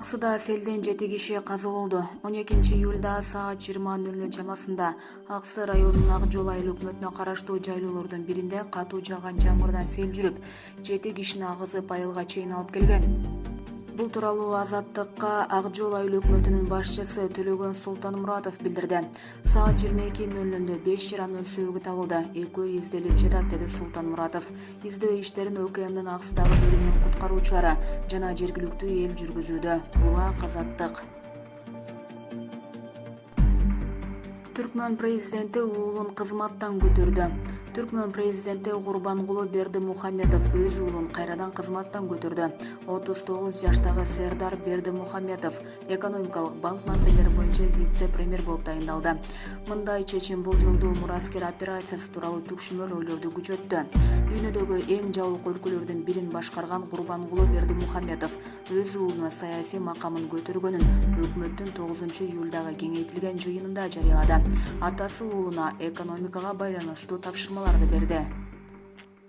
Аксыда селден 7 киши каза болду. 12 июлда саат 20:00 чамасында Аксы районунун Ак жол айыл өкмөтүнө караштуу жайлоолордун биринде катуу жааган жамгырдан сел жүрүп, 7 кишини агызып айылга чейин алып келген. Бул тууралуу Азаттыкка Ак жол айыл өкмөтүнүн башчысы Төлөгөн Султанмуратов билдирди. Саат 22:00 5 жаранын сөөгү табылды. Экөө изделип жатат, деди Султанмуратов. Издөө иштерин ОКМдин Аксыдагы бөлүмүнүн куткаруучулары жана жергиликтүү эл жүргүзүүдө. Булак Азаттык. Түркмөн президенти уулун кызматтан көтөрдү. Түркмөн президенти Курбангулы Бердимухамедов өз уулун кайрадан кызматтан көтөрдү. 39 жаштагы Сердар Бердимухамедов экономикалык банк маселелери боюнча вице-премьер болуп тайындалды. Мындай чечим бул жолдуу мураскер операциясы тууралуу түшүнмөл ойлорду күчөттү. Дүйнөдөгү эң жабык өлкөлөрдүн бирин башкарган Курбангулы Бердимухамедов өз уулуна саясий макамын көтөргөнүн өкмөттүн 9 июлдагы кеңейтилген жыйынында жарыялады. Атасы уулуна экономикага байланыштуу тапшырмаларды берди.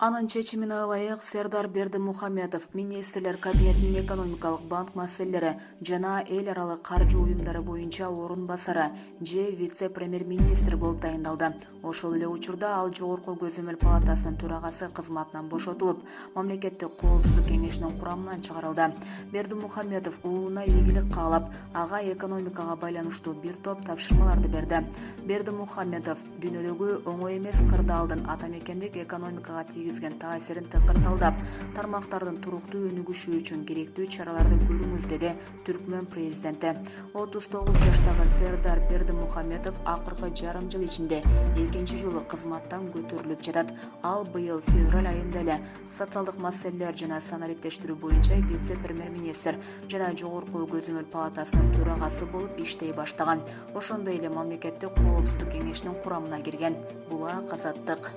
Анын чечимине ылайык Сердар Бердимухамедов министрлер кабинетинин экономикалык банк маселелери жана эл аралык каржы уюмдары боюнча орун басары же вице-премьер-министр болуп тайындалды. Ошол эле учурда ал Жогорку көзөмөл палатасынын төрагасы кызматынан бошотулуп, мамлекеттик коопсуздук кеңешинин курамынан чыгарылды. Бердимухамедов уулуна ийгилик каалап, ага экономикага байланыштуу бир топ тапшырмаларды берди. Бердимухамедов дүйнөдөгү оңой эмес кырдаалдын атамекендик экономикага тийгизген таасирин тыкырталдап, тармактардын туруктуу өнүгүшү үчүн керектүү чараларды көрүңүз, деди Түркмөн президенти. 39 жаштагы Сердар Бердимухамедов акыркы жарым жыл ичинде экинчи жолу кызматтан көтөрүлүп жатат. Ал быйыл февраль айында эле социалдык маселелер жана санариптештирүү боюнча вице-премьер-министр жана Жогорку көзөмөл палатасынын төрагасы болуп иштей баштаган. Ошондой эле мамлекеттик коопсуздук кеңешинин курамына кирген. Булак Азаттык.